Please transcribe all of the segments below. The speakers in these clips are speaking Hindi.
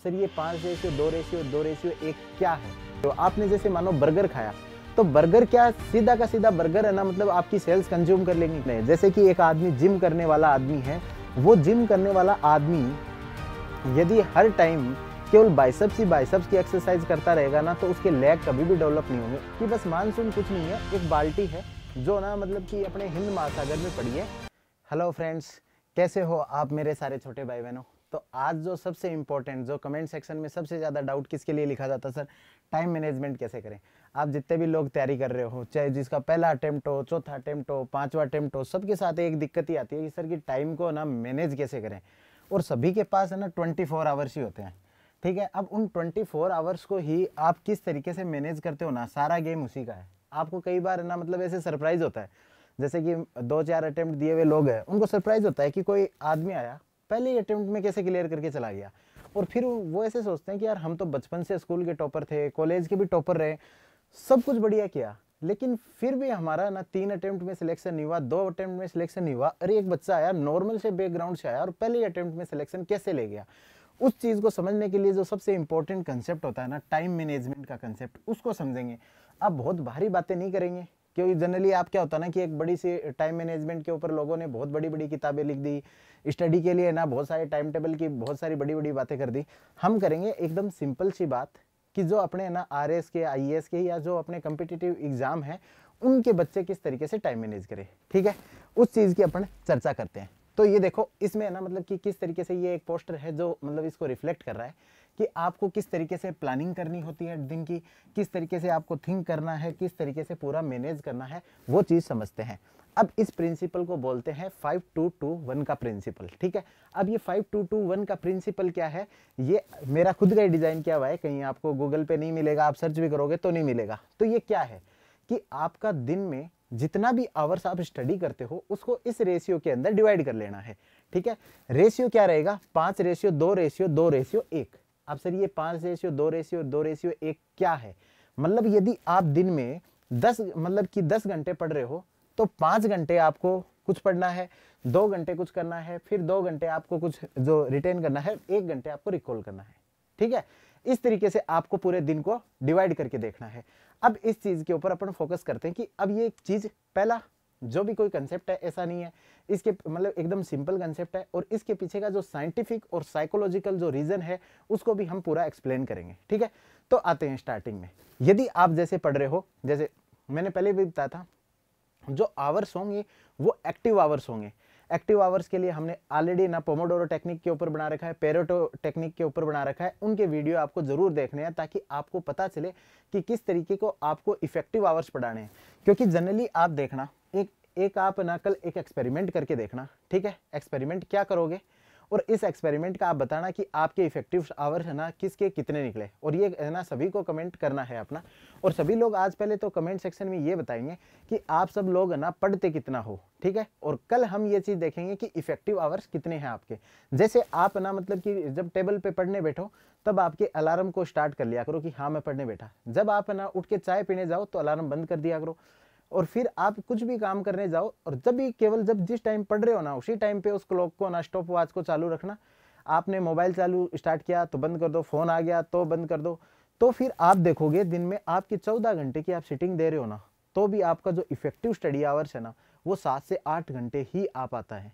सर ये 5:2:2:1 क्या है? तो आपने जैसे मानो बर्गर खाया, तो बर्गर क्या सीधा का सीधा बर्गर है ना, मतलब आपकी सेल्स कंज्यूम कर लेंगी? नहीं। जैसे कि एक आदमी जिम करने वाला आदमी है, वो जिम करने वाला आदमी यदि हर टाइम केवल बाइसेप्स ही बाइसेप्स की एक्सरसाइज करता रहेगा ना, तो उसके लेग कभी भी डेवलप नहीं होंगे। कि बस मानसून कुछ नहीं है, एक बाल्टी है जो ना मतलब कि अपने हिंद महासागर में पड़ी है। हेलो फ्रेंड्स, कैसे हो आप मेरे सारे छोटे भाई बहनों? तो आज जो सबसे इंपॉर्टेंट, जो कमेंट सेक्शन में सबसे ज़्यादा डाउट किसके लिए लिखा जाता है, सर टाइम मैनेजमेंट कैसे करें? आप जितने भी लोग तैयारी कर रहे हो, चाहे जिसका पहला अटेम्प्ट हो, चौथा अटेम्प्ट हो, पांचवा अटेम्प्ट हो, सबके साथ एक दिक्कत ही आती है कि सर कि टाइम को ना मैनेज कैसे करें। और सभी के पास है ना 24 आवर्स ही होते हैं, ठीक है। अब उन 24 आवर्स को ही आप किस तरीके से मैनेज करते हो ना, सारा गेम उसी का है। आपको कई बार है ना मतलब ऐसे सरप्राइज होता है, जैसे कि 2-4 अटेम्प्ट दिए हुए लोग हैं, उनको सरप्राइज होता है कि कोई आदमी आया पहले ही अटेम्प्ट में कैसे क्लियर करके चला गया। और फिर वो ऐसे सोचते हैं कि यार हम तो बचपन से स्कूल के टॉपर थे, कॉलेज के भी टॉपर रहे, सब कुछ बढ़िया किया, लेकिन फिर भी हमारा ना 3 अटेम्प्ट में सिलेक्शन नहीं हुआ, 2 अटेम्प्ट में सिलेक्शन नहीं हुआ। अरे एक बच्चा आया नॉर्मल से बैकग्राउंड से आया और पहले ही अटेम्प्ट में सिलेक्शन कैसे ले गया? उस चीज़ को समझने के लिए जो सबसे इंपॉर्टेंट कंसेप्ट होता है ना, टाइम मैनेजमेंट का कंसेप्ट, उसको समझेंगे। आप बहुत भारी बातें नहीं करेंगे, क्योंकि जनरली आप क्या होता है ना कि एक बड़ी सी टाइम मैनेजमेंट के ऊपर लोगों ने बहुत बड़ी बड़ी किताबें लिख दी, स्टडी के लिए ना बहुत सारे टाइम टेबल की बहुत सारी बड़ी बड़ी बातें कर दी। हम करेंगे एकदम सिंपल सी बात कि जो अपने ना आरएस के, आईएएस के या जो अपने कम्पिटिटिव एग्जाम है, उनके बच्चे किस तरीके से टाइम मैनेज करें, ठीक है, उस चीज़ की अपन चर्चा करते हैं। तो ये देखो, इसमें ना मतलब कि किस तरीके से ये एक पोस्टर है जो मतलब इसको रिफ्लेक्ट कर रहा है कि आपको किस तरीके से प्लानिंग करनी होती है दिन की, किस तरीके से आपको थिंक करना है, किस तरीके से पूरा मैनेज करना है, वो चीज़ समझते हैं। अब इस प्रिंसिपल को बोलते हैं 5-2-2-1 का प्रिंसिपल, ठीक है। अब ये 5-2-2-1 का प्रिंसिपल क्या है? ये मेरा खुद का ही डिजाइन किया हुआ है, कहीं आपको गूगल पे नहीं मिलेगा, आप सर्च भी करोगे तो नहीं मिलेगा। तो ये क्या है कि आपका दिन में जितना भी आवर्स आप स्टडी करते हो, उसको इस रेशियो के अंदर डिवाइड कर लेना है, ठीक है। रेशियो क्या रहेगा? 5:2:2:1। अब सर ये 5:2:2:1 क्या है? मतलब यदि आप दिन में 10 मतलब कि 10 घंटे पढ़ रहे हो, तो 5 घंटे आपको कुछ पढ़ना है, 2 घंटे कुछ करना है, फिर 2 घंटे आपको कुछ जो रिटेन करना है, 1 घंटे आपको रिकॉल करना है, ठीक है। इस तरीके से आपको पूरे दिन को डिवाइड करके देखना है। अब इस चीज के ऊपर अपन फोकस करते हैं कि अब ये चीज, पहला जो भी कोई कंसेप्ट है ऐसा नहीं है, इसके मतलब एकदम सिंपल कंसेप्ट है, और इसके पीछे का जो साइंटिफिक और साइकोलॉजिकल जो रीजन है उसको भी हम पूरा एक्सप्लेन करेंगे, ठीक है। तो आते हैं स्टार्टिंग में। यदि आप जैसे पढ़ रहे हो, जैसे मैंने पहले भी बताया था, जो आवर्स होंगे वो एक्टिव आवर्स होंगे। एक्टिव आवर्स के लिए हमने ऑलरेडी ना पोमोडोरो टेक्निक के ऊपर बना रखा है, पेरेटो टेक्निक के ऊपर बना रखा है, उनके वीडियो आपको जरूर देखने हैं ताकि आपको पता चले कि किस तरीके को आपको इफेक्टिव आवर्स पढ़ाने हैं। क्योंकि जनरली आप देखना, एक आप ना कल एक एक्सपेरिमेंट करके देखना, ठीक है। एक्सपेरिमेंट क्या करोगे, और इस एक्सपेरिमेंट का आप बताना कि आपके इफेक्टिव आवर है ना किसके कितने निकले, और ये है ना सभी को कमेंट करना है अपना। और सभी लोग आज पहले तो कमेंट सेक्शन में ये बताएंगे कि आप सब लोग ना पढ़ते कितना हो, ठीक है। और कल हम ये चीज देखेंगे कि इफेक्टिव आवर्स कितने हैं आपके। जैसे आप ना मतलब कि जब टेबल पे पढ़ने बैठो, तब आपके अलार्म को स्टार्ट कर लिया करो कि हाँ मैं पढ़ने बैठा। जब आप ना उठ के चाय पीने जाओ तो अलार्म बंद कर दिया करो। और फिर आप कुछ भी काम करने जाओ, और जब भी केवल जब जिस टाइम पढ़ रहे हो ना, उसी टाइम पे उस क्लॉक को ना, स्टॉप वॉच को चालू रखना। आपने मोबाइल चालू स्टार्ट किया तो बंद कर दो, फोन आ गया तो बंद कर दो। तो फिर आप देखोगे दिन में आपकी 14 घंटे की आप सिटिंग दे रहे हो ना, तो भी आपका जो इफेक्टिव स्टडी आवर्स है ना, वो 7 से 8 घंटे ही आ पाता है।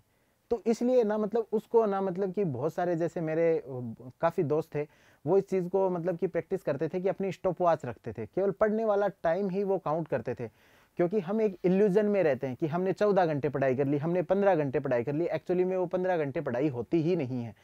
तो इसलिए ना मतलब उसको ना मतलब कि बहुत सारे जैसे मेरे काफ़ी दोस्त थे, वो इस चीज़ को मतलब कि प्रैक्टिस करते थे कि अपनी स्टॉप वॉच रखते थे, केवल पढ़ने वाला टाइम ही वो काउंट करते थे। क्योंकि हम एक इल्यूजन में रहते हैं कि हमने 14 घंटे पढ़ाई कर ली, हमने 15 घंटे पढ़ाई कर ली, एक्चुअली में वो 15 घंटे पढ़ाई होती ही नहीं है।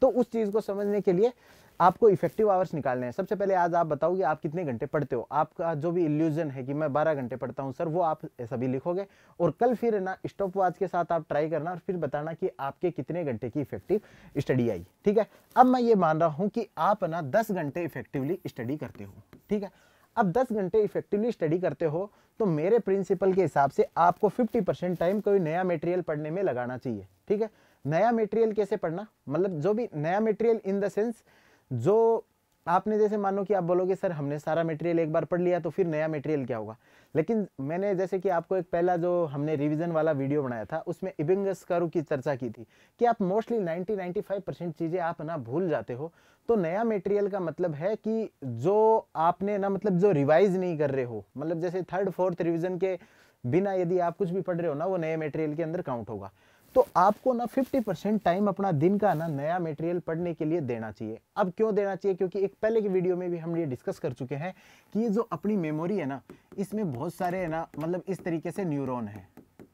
तो उस चीज़ को समझने के लिए आपको इफेक्टिव आवर्स निकालने हैं। सबसे पहले आज आप बताओ कि आप कितने घंटे पढ़ते हो। आपका जो भी इल्यूजन है कि मैं 12 घंटे पढ़ता हूं सर, वो आप सभी लिखोगे, और कल फिर ना स्टॉप वॉच के साथ आप ट्राई करना और फिर बताना कि आपके कितने घंटे की इफेक्टिव स्टडी आई, ठीक है। अब मैं ये मान रहा हूं कि आप ना 10 घंटे इफेक्टिवली स्टडी करते हो, ठीक है। अब 10 घंटे इफेक्टिवली स्टडी करते हो, तो मेरे प्रिंसिपल के हिसाब से आपको 50% टाइम कोई नया मटेरियल पढ़ने में लगाना चाहिए, ठीक है। नया मटेरियल कैसे पढ़ना, मतलब जो भी नया मटेरियल इन द सेंस जो आपने जैसे मानो कि आप बोलोगे सर हमने सारा मटेरियल एक बार पढ़ लिया तो फिर नया मटेरियल क्या होगा, लेकिन मैंने जैसे कि आपको एक पहला जो हमने रिवीजन वाला वीडियो बनाया था उसमें इबिंगस कर्व की चर्चा की थी कि आप मोस्टली 90-95% चीजें आप ना भूल जाते हो। तो नया मटेरियल का मतलब है कि जो आपने ना मतलब जो रिवाइज नहीं कर रहे हो, मतलब जैसे थर्ड फोर्थ रिवीजन के बिना यदि आप कुछ भी पढ़ रहे हो ना वो नए मटेरियल के अंदर काउंट होगा। तो आपको ना 50% टाइम अपना दिन का ना नया मटेरियल पढ़ने के लिए देना चाहिए। अब क्यों देना चाहिए, क्योंकि एक पहले की वीडियो में भी हम ये डिस्कस कर चुके हैं कि ये जो अपनी मेमोरी है ना इसमें बहुत सारे है ना मतलब इस तरीके से न्यूरॉन है,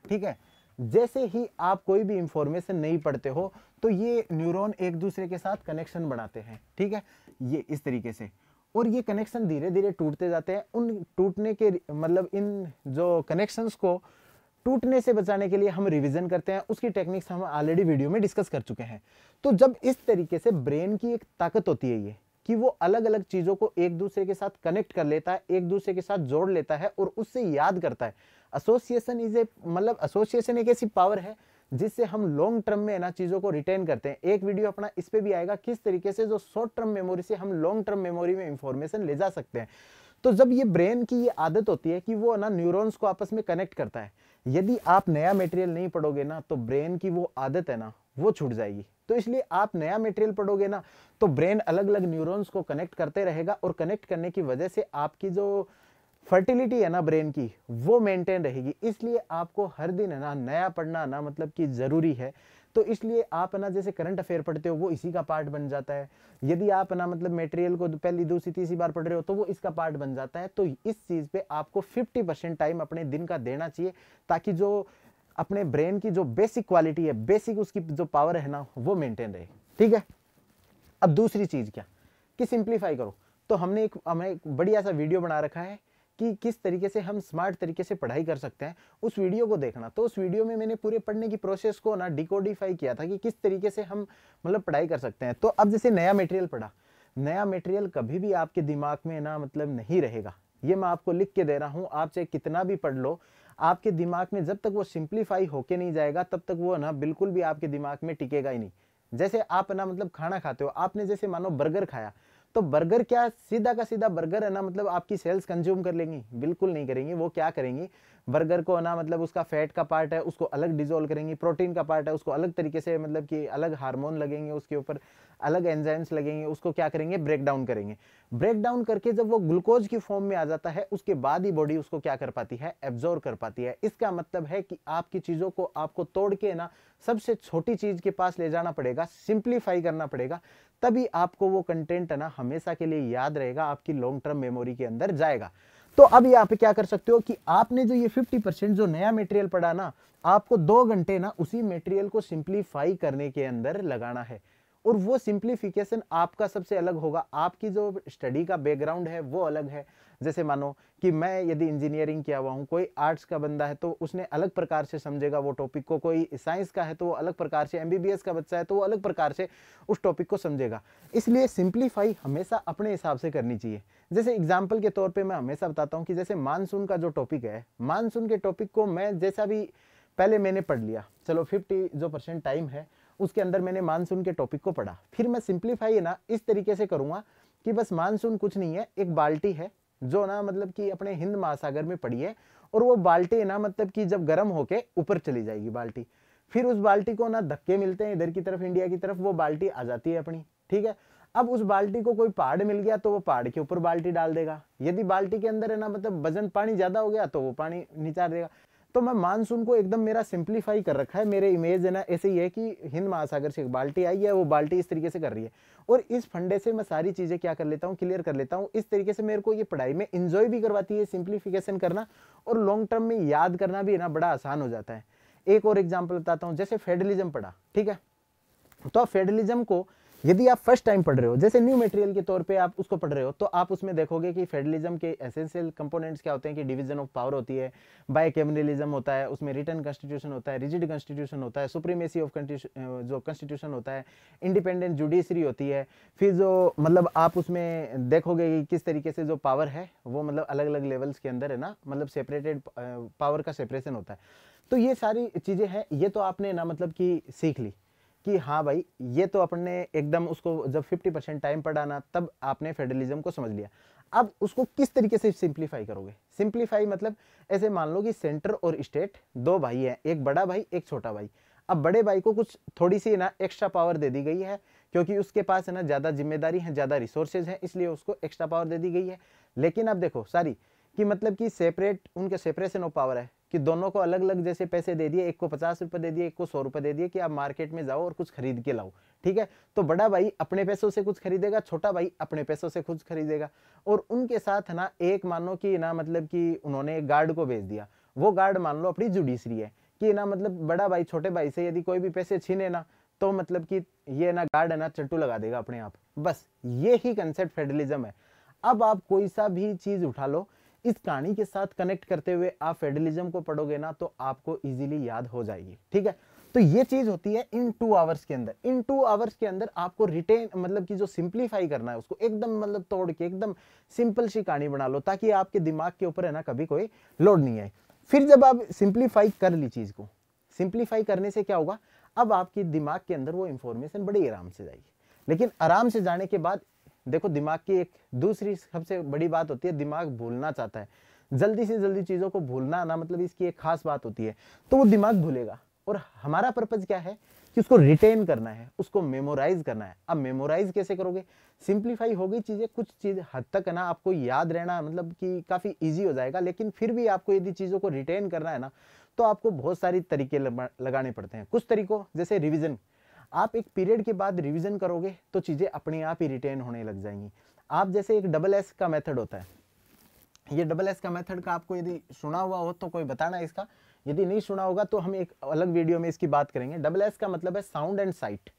ठीक है। जैसे ही आप कोई भी इंफॉर्मेशन नहीं पढ़ते हो तो ये न्यूरॉन एक दूसरे के साथ कनेक्शन बनाते हैं, ठीक है, ये इस तरीके से, और ये कनेक्शन धीरे धीरे टूटते जाते हैं। उन टूटने के मतलब इन जो कनेक्शंस को टूटने से बचाने के लिए हम रिवीजन करते हैं, उसकी टेक्निक्स हम ऑलरेडी वीडियो में डिस्कस कर चुके हैं। तो जब इस तरीके से ब्रेन की एक ताकत होती है ये कि वो अलग अलग चीजों को एक दूसरे के साथ कनेक्ट कर लेता है, एक दूसरे के साथ जोड़ लेता है और उससे याद करता है। एसोसिएशन इज ए मतलब एसोसिएशन एक ऐसी पावर है जिससे हम लॉन्ग टर्म में ना चीजों को रिटेन करते हैं। एक वीडियो अपना इस पे भी आएगा किस तरीके से जो शॉर्ट टर्म मेमोरी से हम लॉन्ग टर्म मेमोरी में इंफॉर्मेशन ले जा सकते हैं। तो जब ये ब्रेन की ये आदत होती है कि वो ना न्यूरॉन्स को आपस में कनेक्ट करता है, यदि आप नया मटेरियल नहीं पढ़ोगे ना तो ब्रेन की वो आदत है ना वो छूट जाएगी। तो इसलिए आप नया मटेरियल पढ़ोगे ना तो ब्रेन अलग अलग न्यूरॉन्स को कनेक्ट करते रहेगा और कनेक्ट करने की वजह से आपकी जो फर्टिलिटी है ना ब्रेन की वो मेंटेन रहेगी। इसलिए आपको हर दिन है ना नया पढ़ना ना मतलब कि जरूरी है। तो इसलिए आप ना जैसे करंट अफेयर पढ़ते हो वो इसी का पार्ट बन जाता है। यदि आप ना मतलब मटेरियल को पहली दूसरी तीसरी बार पढ़ रहे हो तो वो इसका पार्ट बन जाता है। तो इस चीज पे आपको 50% टाइम अपने दिन का देना चाहिए ताकि जो अपने ब्रेन की जो बेसिक क्वालिटी है, बेसिक उसकी जो पावर है ना वो मेंटेन रहे, ठीक है। अब दूसरी चीज क्या कि सिंप्लीफाई करो। तो हमने एक बढ़िया सा वीडियो बना रखा है कि किस तरीके से हम स्मार्ट तरीके से पढ़ाई कर सकते हैं, उस वीडियो को देखना। तो उस वीडियो में मैंने पूरे पढ़ने की प्रोसेस को ना डिकोडिफाई किया था कि किस तरीके से हम मतलब पढ़ाई कर सकते हैं। तो अब जैसे नया मटेरियल पढ़ा, नया मटेरियल कभी भी आपके दिमाग में ना मतलब नहीं रहेगा, ये मैं आपको लिख के दे रहा हूं। आप चाहे कितना भी पढ़ लो, आपके दिमाग में जब तक वो सिंप्लीफाई होके नहीं जाएगा तब तक वो ना बिल्कुल भी आपके दिमाग में टिकेगा ही नहीं। जैसे आप ना मतलब खाना खाते हो, आपने जैसे मानो बर्गर खाया, तो बर्गर क्या सीधा का सीधा बर्गर है ना मतलब आपकी सेल्स कंज्यूम कर लेंगी? बिल्कुल नहीं करेंगी। वो क्या करेंगी, बर्गर को ना मतलब उसका फैट का पार्ट है उसको अलग डिजोल्व करेंगी, प्रोटीन का पार्ट है उसको अलग तरीके से मतलब कि अलग हार्मोन लगेंगे उसके ऊपर, अलग एंजाइम्स लगेंगे, उसको क्या करेंगे ब्रेक डाउन करेंगे। ब्रेक डाउन करके जब वो ग्लूकोज की फॉर्म में आ जाता है उसके बाद ही बॉडी उसको क्या कर पाती है, एब्जॉर्व कर पाती है। इसका मतलब है कि आपकी चीजों को आपको तोड़ के ना सबसे छोटी चीज के पास ले जाना पड़ेगा, सिंप्लीफाई करना पड़ेगा, तभी आपको वो कंटेंट है ना हमेशा के लिए याद रहेगा, आपकी लॉन्ग टर्म मेमोरी के अंदर जाएगा। तो अब यहाँ पे क्या कर सकते हो कि आपने जो ये 50% जो नया मटेरियल पढ़ा ना, आपको 2 घंटे ना उसी मटेरियल को सिंप्लीफाई करने के अंदर लगाना है। और वो सिंप्लीफिकेशन आपका सबसे अलग होगा, आपकी जो स्टडी का बैकग्राउंड है वो अलग है। जैसे मानो कि मैं यदि इंजीनियरिंग किया हुआ हूँ, कोई आर्ट्स का बंदा है तो उसने अलग प्रकार से समझेगा वो टॉपिक को, कोई साइंस का है तो वो अलग प्रकार से, एमबीबीएस का बच्चा है तो वो अलग प्रकार से उस टॉपिक को समझेगा। इसलिए सिंप्लीफाई हमेशा अपने हिसाब से करनी चाहिए। जैसे एग्जाम्पल के तौर पर मैं हमेशा बताता हूँ कि जैसे मानसून का जो टॉपिक है, मानसून के टॉपिक को मैं जैसा भी पहले मैंने पढ़ लिया, चलो 50% टाइम है उसके अंदर मैंने मानसून के टॉपिक को पढ़ा, फिर मैं सिंप्लीफाई है ना इस तरीके से करूंगा कि बस मानसून कुछ नहीं है, एक बाल्टी है जो ना मतलब कि अपने हिंद महासागर में पड़ी है, और वो बाल्टी है ना मतलब कि जब गर्म होके ऊपर चली जाएगी बाल्टी, फिर उस बाल्टी को ना धक्के मिलते हैं इधर की तरफ इंडिया की तरफ, वो बाल्टी आ जाती है अपनी, ठीक है। अब उस बाल्टी को कोई पहाड़ मिल गया तो वो पहाड़ के ऊपर बाल्टी डाल देगा, यदि बाल्टी के अंदर है ना मतलब वजन पानी ज्यादा हो गया तो वो पानी निचार देगा। तो मैं मानसून को एकदम मेरा सिंप्लीफाई कर रखा है, मेरे इमेज है ना ऐसे ही है कि हिंद महासागर से एक बाल्टी आई है, वो बाल्टी इस तरीके से कर रही है, और इस फंडे से मैं सारी चीजें क्या कर लेता हूँ, क्लियर कर लेता हूँ। इस तरीके से मेरे को ये पढ़ाई में इंजॉय भी करवाती है सिंप्लीफिकेशन करना, और लॉन्ग टर्म में याद करना भी ना बड़ा आसान हो जाता है। एक और एग्जाम्पल बताता हूँ, जैसे फेडरलिज्म पढ़ा, ठीक है, तो फेडरलिज्म को यदि आप फर्स्ट टाइम पढ़ रहे हो, जैसे न्यू मटेरियल के तौर पे आप उसको पढ़ रहे हो, तो आप उसमें देखोगे कि फेडरलिज्म के एसेंशियल कंपोनेंट्स क्या होते हैं कि डिवीजन ऑफ पावर होती है, बाइकैमरलिज्म होता है, उसमें रिटन कॉन्स्टिट्यूशन होता है, रिजिड कॉन्स्टिट्यूशन होता है, सुप्रीमेसी ऑफ जो कॉन्स्टिट्यूशन होता है, इंडिपेंडेंट जुडिशरी होती है, फिर जो मतलब आप उसमें देखोगे कि किस तरीके से जो पावर है वो मतलब अलग अलग लेवल्स के अंदर है ना मतलब सेपरेटेड पावर का सेपरेशन होता है। तो ये सारी चीजें हैं, ये तो आपने ना मतलब कि सीख ली कि हाँ भाई ये तो अपने एकदम उसको जब 50% टाइम पढ़ा ना तब आपने फेडरलिज्म को समझ लिया। अब उसको किस तरीके से सिंप्लीफाई करोगे? सिंप्लीफाई मतलब ऐसे मान लो कि सेंटर और स्टेट दो भाई हैं, एक बड़ा भाई एक छोटा भाई। अब बड़े भाई को कुछ थोड़ी सी ना एक्स्ट्रा पावर दे दी गई है, क्योंकि उसके पास है ना ज्यादा जिम्मेदारी है, ज्यादा रिसोर्सेज है, इसलिए उसको एक्स्ट्रा पावर दे दी गई है। लेकिन अब देखो सारी कि मतलब कि सेपरेट उनके सेपरेशन ऑफ पावर है कि दोनों को अलग अलग जैसे पैसे दे दिए, एक को 50 रुपए दे दिए, एक को 100 रुपए दे दिए कि आप मार्केट में जाओ और कुछ खरीद के लाओ। ठीक है, तो बड़ा भाई अपने पैसों से कुछ खरीदेगा, छोटा भाई अपने पैसों से कुछ खरीदेगा। और उनके साथ ना एक मानो कि ना मतलब कि उन्होंने एक गार्ड को भेज दिया, वो गार्ड मान लो अपनी जुडिशरी है कि ना मतलब बड़ा भाई छोटे भाई से यदि कोई भी पैसे छीने ना तो मतलब कि ये ना गार्ड है ना चट्टू लगा देगा अपने आप। बस ये ही कंसेप्ट फेडरलिज्म है। अब आप कोई सा भी चीज उठा लो, इस कहानी के साथ कनेक्ट करते हुए आप फेडरलिज्म को पढ़ोगे ना तो आपको इजीली याद हो जाएगी। ठीक है, तो ये चीज होती है इन 2 आवर्स के अंदर। इन 2 आवर्स के अंदर आपको रिटेन मतलब कि जो सिंप्लीफाई करना है उसको एकदम मतलब तोड़ के एकदम सिंपल सी कहानी बना लो, ताकि आपके दिमाग के ऊपर है ना कभी कोई लोड नहीं आए। फिर जब आप सिंप्लीफाई कर ली चीज को, सिंप्लीफाई करने से क्या होगा, अब आपके दिमाग के अंदर वो इंफॉर्मेशन बड़ी आराम से जाएगी। लेकिन आराम से जाने के बाद देखो दिमाग की एक दूसरी सबसे बड़ी बात होती है, दिमाग भूलना चाहता है, जल्दी से जल्दी चीजों को भूलना ना मतलब इसकी एक खास बात होती है, तो वो दिमाग भूलेगा। और हमारा पर्पज क्या है कि उसको रिटेन करना है, उसको मेमोराइज करना है। अब मेमोराइज कैसे करोगे? सिंप्लीफाई हो गई चीजें, कुछ चीज हद तक है ना आपको याद रहना मतलब कि काफी इजी हो जाएगा। लेकिन फिर भी आपको यदि चीजों को रिटेन करना है ना तो आपको बहुत सारी तरीके लगाने पड़ते हैं। कुछ तरीकों जैसे रिविजन, आप एक पीरियड के बाद रिवीजन करोगे तो चीजें अपने आप ही रिटेन होने लग जाएंगी। आप जैसे एक डबल एस का मेथड होता है, ये डबल एस का मेथड का आपको यदि सुना हुआ हो तो कोई बताना इसका, यदि नहीं सुना होगा तो हम एक अलग वीडियो में इसकी बात करेंगे। डबल एस का मतलब है साउंड एंड साइट।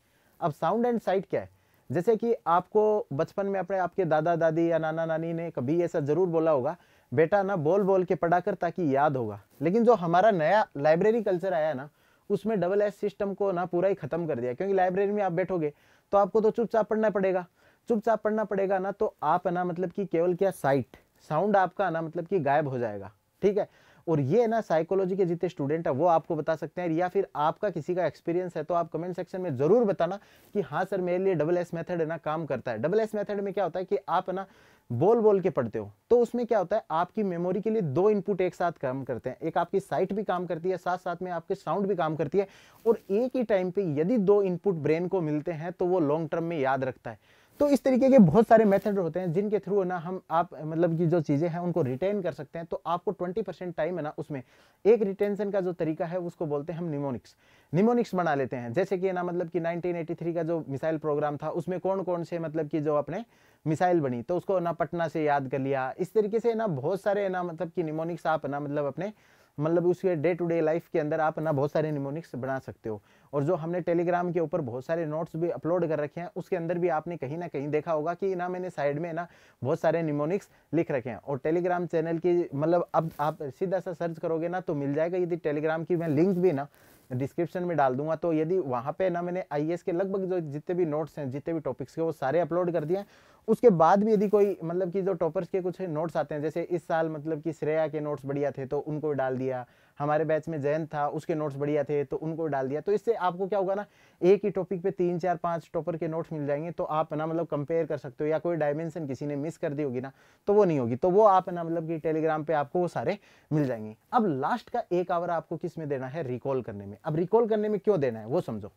अब साउंड एंड साइट क्या है? जैसे कि आपको बचपन में अपने आपके दादा दादी या नाना नानी ने कभी ऐसा जरूर बोला होगा, बेटा ना बोल बोल के पढ़ा कर ताकि याद होगा। लेकिन जो हमारा नया लाइब्रेरी कल्चर आया ना उसमें डबल एस सिस्टम को ना पूरा ही खत्म कर दिया, क्योंकि लाइब्रेरी में आप बैठोगे तो आपको तो चुपचाप पढ़ना पड़ेगा, चुपचाप पढ़ना पड़ेगा ना, तो आप ना मतलब कि केवल क्या साइट साउंड आपका ना मतलब कि गायब हो जाएगा। ठीक है, और ये ना साइकोलॉजी के जितने स्टूडेंट है वो आपको बता सकते हैं, या फिर आपका किसी का एक्सपीरियंस है तो आप कमेंट सेक्शन में जरूर बताना कि हाँ सर मेरे लिए डबल एस मेथड है ना काम करता है। डबल एस मेथड में क्या होता है कि आप ना बोल बोल के पढ़ते हो, तो उसमें क्या होता है आपकी मेमोरी के लिए 2 इनपुट एक साथ काम करते हैं, एक आपकी साइट भी काम करती है, साथ साथ में आपके साउंड भी काम करती है। और एक ही टाइम पे यदि 2 इनपुट ब्रेन को मिलते हैं तो वो लॉन्ग टर्म में याद रखता है। तो इस तरीके के बहुत सारे मेथड होते हैं जिनके थ्रू ना हम आप मतलब की जो चीजें हैं उनको रिटेन कर सकते हैं। तो आपको 20% टाइम है ना उसमें एक रिटेंशन का जो तरीका है उसको बोलते हैं हम निमोनिक्स। निमोनिक्स बना लेते हैं, जैसे कि ना मतलब कि 1983 का जो मिसाइल प्रोग्राम था उसमें कौन कौन से मतलब कि जो अपने मिसाइल बनी तो उसको ना पटना से याद कर लिया। इस तरीके से ना बहुत सारे ना मतलब कि निमोनिक्स आप ना मतलब अपने मतलब उसके डे टू डे लाइफ के अंदर आप ना बहुत सारे निमोनिक्स बना सकते हो। और जो हमने टेलीग्राम के ऊपर बहुत सारे नोट्स भी अपलोड कर रखे हैं उसके अंदर भी आपने कहीं ना कहीं देखा होगा कि ना मैंने साइड में ना बहुत सारे निमोनिक्स लिख रखे हैं। और टेलीग्राम चैनल की मतलब अब आप सीधा सा सर्च करोगे ना तो मिल जाएगा, यदि टेलीग्राम की मैं लिंक भी ना डिस्क्रिप्शन में डाल दूंगा। तो यदि वहां पे ना मैंने आईएएस के लगभग जो जितने भी नोट्स हैं जितने भी टॉपिक्स के वो सारे अपलोड कर दिए हैं। उसके बाद भी यदि कोई मतलब कि जो टॉपर्स के कुछ नोट्स आते हैं, जैसे इस साल मतलब कि श्रेया के नोट्स बढ़िया थे तो उनको डाल दिया, हमारे बैच में जयंत था उसके नोट्स बढ़िया थे तो उनको डाल दिया। तो इससे आपको क्या होगा ना एक ही टॉपिक पे 3 4 5 टॉपर के नोट्स मिल जाएंगे, तो आप ना मतलब कंपेयर कर सकते हो। या कोई डायमेंशन किसी ने मिस कर दी होगी ना तो वो नहीं होगी, तो वो आप ना मतलब कि टेलीग्राम पे आपको वो सारे मिल जाएंगे। अब लास्ट का 1 आवर आपको किस में देना है? रिकॉल करने में। अब रिकॉल करने में क्यों देना है वो समझो।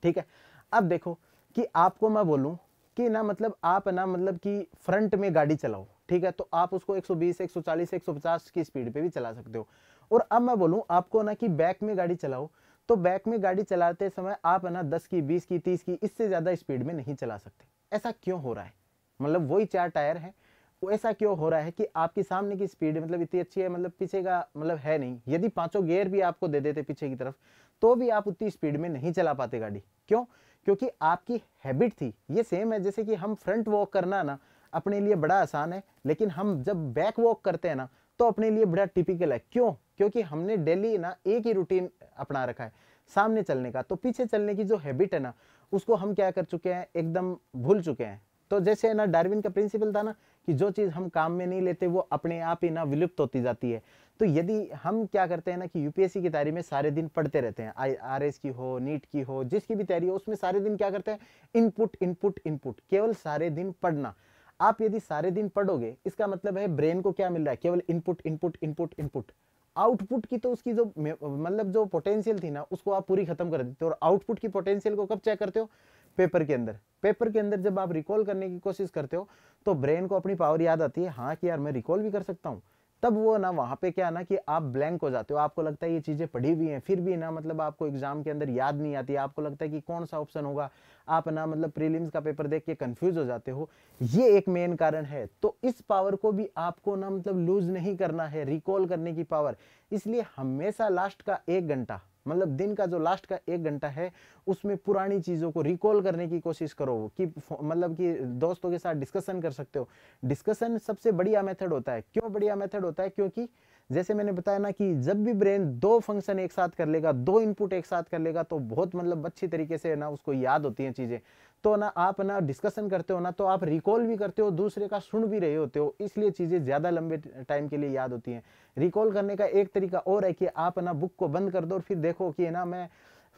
ठीक है, अब देखो कि आपको मैं बोलूं कि ना मतलब आप ना मतलब कि फ्रंट में गाड़ी चलाओ, ठीक है, तो आप उसको 120 140 150 की स्पीड पे भी चला सकते हो। और अब मैं बोलूं आपको ना कि बैक में गाड़ी चलाओ, तो बैक में गाड़ी चलाते समय आप ना 10 की 20 की 30 की इससे ज्यादा स्पीड में नहीं चला सकते। ऐसा क्यों हो रहा है? मतलब वही 4 टायर है, वो ऐसा क्यों हो रहा है कि आपकी सामने की स्पीड मतलब इतनी अच्छी है, मतलब पीछे का मतलब है नहीं। यदि 5 गियर भी आपको दे देते पीछे की तरफ तो भी आप उतनी स्पीड में नहीं चला पाते गाड़ी। क्यों? क्योंकि आपकी हैबिट थी। ये सेम है जैसे कि हम फ्रंट वॉक करना ना अपने लिए बड़ा आसान है, लेकिन हम जब बैक वॉक करते हैं ना तो अपने लिए बड़ा टिपिकल है। क्यों? क्योंकि हमने डेली ना एक ही रूटीन अपना रखा है सामने चलने का, तो पीछे चलने की जो हैबिट है ना उसको हम क्या कर चुके हैं, एकदम भूल चुके हैं। तो जैसे ना डार्विन का प्रिंसिपल था ना कि जो चीज़ हम काम में नहीं लेते वो अपने आप ही ना विलुप्त होती जाती है। तो यदि हम क्या करते हैं ना कि यूपीएससी की तैयारी में सारे दिन पढ़ते रहते हैं, आरएस की हो, नीट की हो, जिसकी भी तैयारी हो, उसमें सारे दिन क्या करते हैं, इनपुट इनपुट इनपुट, केवल सारे दिन पढ़ना। आप यदि सारे दिन पढ़ोगे, इसका मतलब है ब्रेन को क्या मिल रहा है, केवल input input input input. Output की तो उसकी जो मतलब जो पोटेंशियल थी ना, उसको आप पूरी खत्म कर देते हो। और आउटपुट की पोटेंशियल को कब चेक करते हो, पेपर के अंदर। पेपर के अंदर जब आप रिकॉल करने की कोशिश करते हो तो ब्रेन को अपनी पावर याद आती है, हाँ कि यार मैं रिकॉल भी कर सकता हूँ। तब वो ना वहां पे क्या ना कि आप ब्लैंक हो जाते हो, आपको लगता है ये चीजें पढ़ी हुई हैं, फिर भी ना मतलब आपको एग्जाम के अंदर याद नहीं आती, आपको लगता है कि कौन सा ऑप्शन होगा, आप ना मतलब प्रीलिम्स का पेपर देख के कंफ्यूज हो जाते हो। ये एक मेन कारण है। तो इस पावर को भी आपको ना मतलब लूज नहीं करना है, रिकॉल करने की पावर। इसलिए हमेशा लास्ट का 1 घंटा, मतलब दिन का जो लास्ट का 1 घंटा है, उसमें पुरानी चीजों को रिकॉल करने की कोशिश करो। कि मतलब कि दोस्तों के साथ डिस्कशन कर सकते हो। डिस्कशन सबसे बढ़िया मेथड होता है। क्यों बढ़िया मेथड होता है, क्योंकि जैसे मैंने बताया ना कि जब भी ब्रेन 2 फंक्शन एक साथ कर लेगा, 2 इनपुट एक साथ कर लेगा, तो बहुत मतलब अच्छी तरीके से ना उसको याद होती हैं चीजें। तो ना आप ना डिस्कशन करते हो ना, तो आप रिकॉल भी करते हो, दूसरे का सुन भी रहे होते हो, इसलिए चीजें ज्यादा लंबे टाइम के लिए याद होती हैं। रिकॉल करने का एक तरीका और है कि आप ना बुक को बंद कर दो और फिर देखो कि ना मैं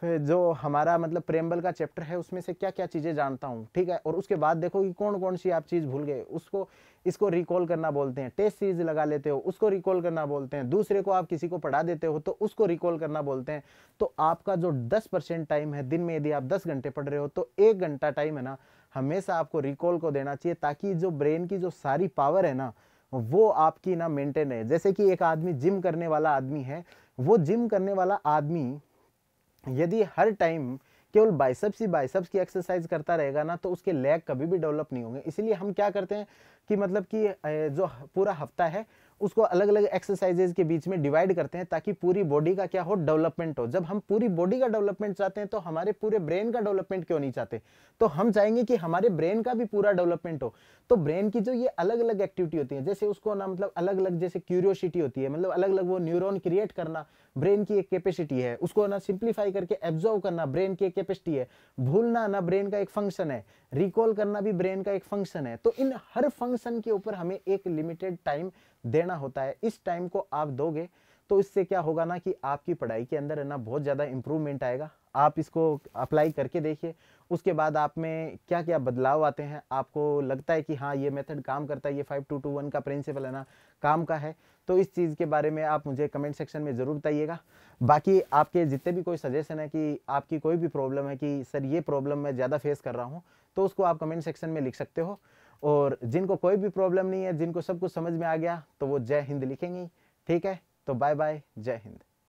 जो हमारा मतलब प्रेम्बल का चैप्टर है उसमें से क्या क्या चीजें जानता हूँ, ठीक है। और उसके बाद देखो कि कौन कौन सी आप चीज भूल गए, उसको इसको रिकॉल करना बोलते हैं। टेस्ट सीरीज लगा लेते हो, उसको रिकॉल करना बोलते हैं। दूसरे को आप किसी को पढ़ा देते हो तो उसको रिकॉल करना बोलते हैं। तो आपका जो 10% टाइम है दिन में, यदि आप 10 घंटे पढ़ रहे हो तो 1 घंटा टाइम है ना हमेशा आपको रिकॉल को देना चाहिए, ताकि जो ब्रेन की जो सारी पावर है ना वो आपकी ना मेंटेन है। जैसे कि एक आदमी जिम करने वाला आदमी है, वो जिम करने वाला आदमी यदि हर टाइम केवल बाइसेप्स ही बाइसेप्स की एक्सरसाइज करता रहेगा ना, तो उसके लेग कभी भी डेवलप नहीं होंगे। इसीलिए हम क्या करते हैं कि मतलब कि जो पूरा हफ्ता है उसको अलग अलग एक्सरसाइजेज के बीच में डिवाइड करते हैं, ताकि पूरी बॉडी का क्या हो, डेवलपमेंट हो। जब हम पूरी बॉडी का डेवलपमेंट चाहते हैं तो हमारे पूरे ब्रेन का डेवलपमेंट क्यों नहीं चाहते? तो हम चाहेंगे कि हमारे ब्रेन का भी पूरा डेवलपमेंट हो। तो ब्रेन की जो ये अलग अलग एक्टिविटी होती है, जैसे उसको ना मतलब अलग अलग, जैसे क्यूरियोसिटी होती है, मतलब अलग अलग वो न्यूरॉन क्रिएट करना ब्रेन की एक कैपेसिटी है, उसको ना सिंप्लीफाई करके एब्जॉर्व करना ब्रेन की एक कैपेसिटी है, भूलना ना ब्रेन का एक फंक्शन है, रिकॉल करना भी ब्रेन का एक फंक्शन है। तो इन हर फंक्शन के ऊपर हमें एक लिमिटेड टाइम देना होता है। इस टाइम को आप दोगे तो इससे क्या होगा ना कि आपकी पढ़ाई के अंदर है ना बहुत ज्यादा इंप्रूवमेंट आएगा। आप इसको अप्लाई करके देखिए, उसके बाद आप में क्या क्या बदलाव आते हैं, आपको लगता है कि हाँ ये मेथड काम करता है, ये 5221 का प्रिंसिपल है ना काम का है, तो इस चीज़ के बारे में आप मुझे कमेंट सेक्शन में ज़रूर बताइएगा। बाकी आपके जितने भी कोई सजेशन है कि आपकी कोई भी प्रॉब्लम है कि सर ये प्रॉब्लम मैं ज़्यादा फेस कर रहा हूँ, तो उसको आप कमेंट सेक्शन में लिख सकते हो। और जिनको कोई भी प्रॉब्लम नहीं है, जिनको सब कुछ समझ में आ गया, तो वो जय हिंद लिखेंगे। ठीक है, तो बाय बाय, जय हिंद।